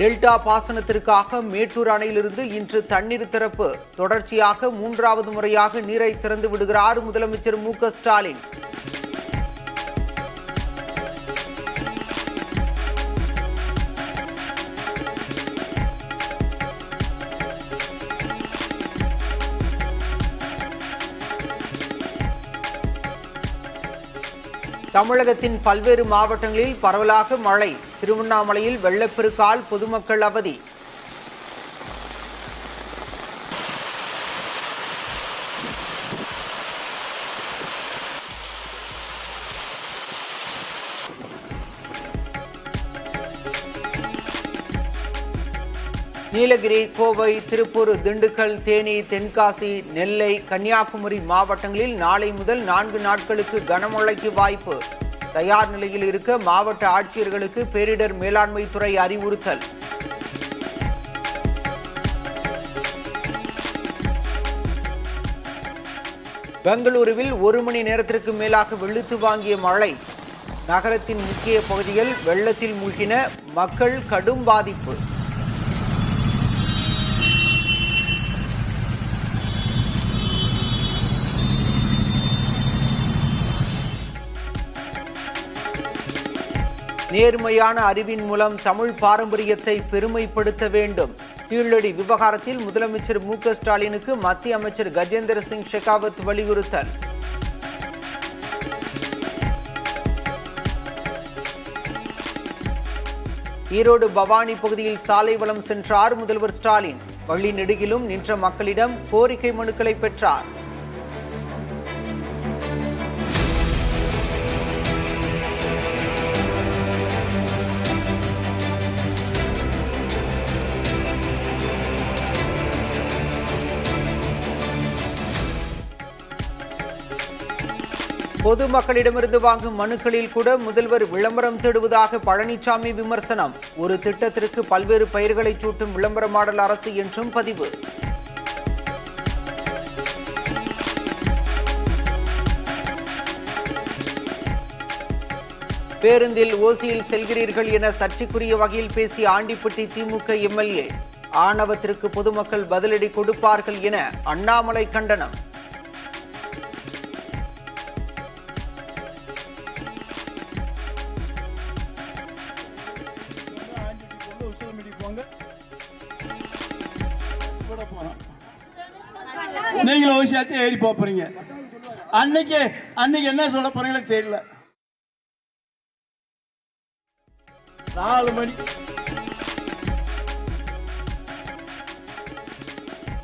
Delta பாசனத்திற்காக மேட்டூர் அணையிலிருந்து இன்று தண்ணீர் திறப்பு. தொடர்ச்சியாக 3வது முறையாக நீரை திறந்து விடுகிறார் முதலமைச்சர் மு.க.ஸ்டாலின். தமிழகத்தின் பல்வேறு மாவட்டங்களில் பரவலாக மழை. திருவண்ணாமலையில் வெள்ளப்பெருக்கால் பொதுமக்கள் அவதி. நீலகிரி, கோவை, திருப்பூர், திண்டுக்கல், தேனி, தென்காசி, நெல்லை, கன்னியாகுமரி மாவட்டங்களில் நாளை முதல் 4 நாட்களுக்கு கனமழைக்கு வாய்ப்பு. தயார் நிலையில் இருக்க மாவட்ட ஆட்சியர்களுக்கு பேரிடர் மேலாண்மை துறை அறிவுறுத்தல். பெங்களூருவில் 1 மணி நேரத்திற்கு மேலாக வெளுத்து வாங்கிய மழை. நகரத்தின் முக்கிய பகுதிகள் வெள்ளத்தில் மூழ்கின. மக்கள் கடும் பாதிப்பு. நேர்மையான அறிவின் மூலம் தமிழ் பாரம்பரியத்தை பெருமைப்படுத்த வேண்டும். கீழடி விவகாரத்தில் முதலமைச்சர் மு.க.ஸ்டாலினுக்கு மத்திய அமைச்சர் கஜேந்திர சிங் ஷெகாவத் வலியுறுத்தல். ஈரோடு பவானி பகுதியில் சாலை வலம் சென்றார் முதல்வர் ஸ்டாலின். வழி நெடுகிலும் நின்ற மக்களிடம் கோரிக்கை மனுக்களை பெற்றார். பொதுமக்களிடமிருந்து வாங்கும் மனுக்களில் கூட முதல்வர் விளம்பரம் தேடுவதாக பழனிசாமி விமர்சனம். ஒரு திட்டத்திற்கு பல்வேறு பெயர்களை சூட்டும் விளம்பர மாடல் அரசு என்றும் பதிவு. பேருந்தில் ஓசியில் செல்கிறீர்கள் என சர்ச்சைக்குரிய வகையில் பேசிய ஆண்டிப்பட்டி திமுக எம்எல்ஏ. ஆணவத்திற்கு பொதுமக்கள் பதிலடி கொடுப்பார்கள் என அண்ணாமலை கண்டனம். நீங்களும் விஷயத்தை ஏறி போறீங்க. அன்னைக்கு என்ன சொல்ல போறீங்களோ தெரியல. 4 மணி.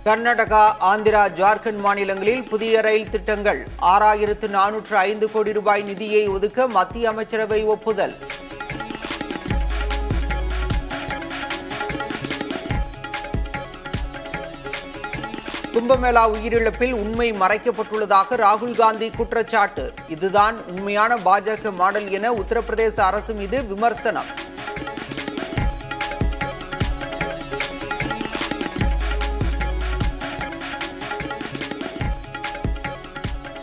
கர்நாடகா, ஆந்திரா, ஜார்க்கண்ட் மாநிலங்களில் புதிய ரயில் திட்டங்கள். 6405 கோடி ரூபாய் நிதியை ஒதுக்க மத்திய அமைச்சரவை ஒப்புதல். கும்பமேளா உயிரிழப்பில் உண்மை மறைக்கப்பட்டுள்ளதாக ராகுல் காந்தி குற்றச்சாட்டு. இதுதான் உண்மையான பாஜக மாடல் என உத்தரப்பிரதேச அரசு மீது விமர்சனம்.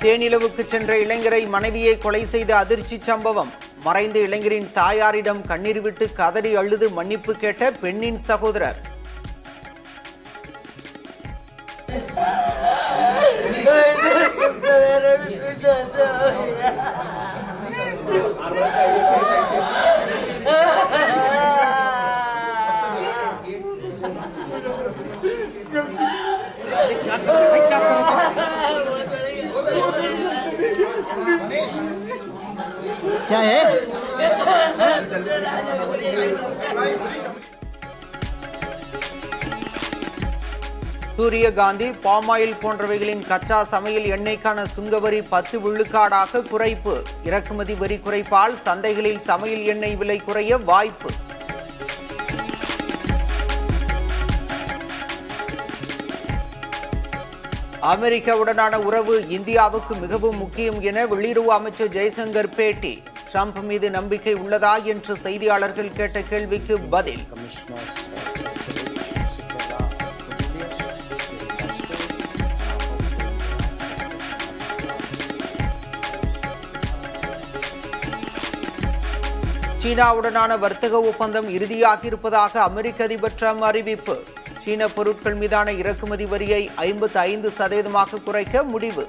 தேனிலவுக்கு சென்ற இளைஞரை மனைவியை கொலை செய்த அதிர்ச்சி சம்பவம். மறைந்த இளைஞரின் தாயாரிடம் கண்ணீர் விட்டு கதறி அழுது மன்னிப்பு கேட்ட பெண்ணின் சகோதரர். क्या है? சூரியகாந்தி, பாமாயில் போன்றவைகளின் கச்சா சமையல் எண்ணெய்க்கான சுங்கவரி 10 விழுக்காடாக குறைப்பு. இறக்குமதி வரி குறைப்பால் சந்தைகளில் சமையல் எண்ணெய் விலை குறைய வாய்ப்பு. அமெரிக்காவுடனான உறவு இந்தியாவுக்கு மிகவும் முக்கியம் என வெளியுறவு அமைச்சர் ஜெய்சங்கர் பேட்டி. ட்ரம்ப் மீது நம்பிக்கை உள்ளதா என்று செய்தியாளர்கள் கேட்ட கேள்விக்கு பதில். சீனாவுடனான வர்த்தக ஒப்பந்தம் இறுதியாகியிருப்பதாக அமெரிக்க அதிபர் ட்ரம்ப் அறிவிப்பு. சீன பொருட்கள் மீதான இறக்குமதி வரியை 55% குறைக்க முடிவு.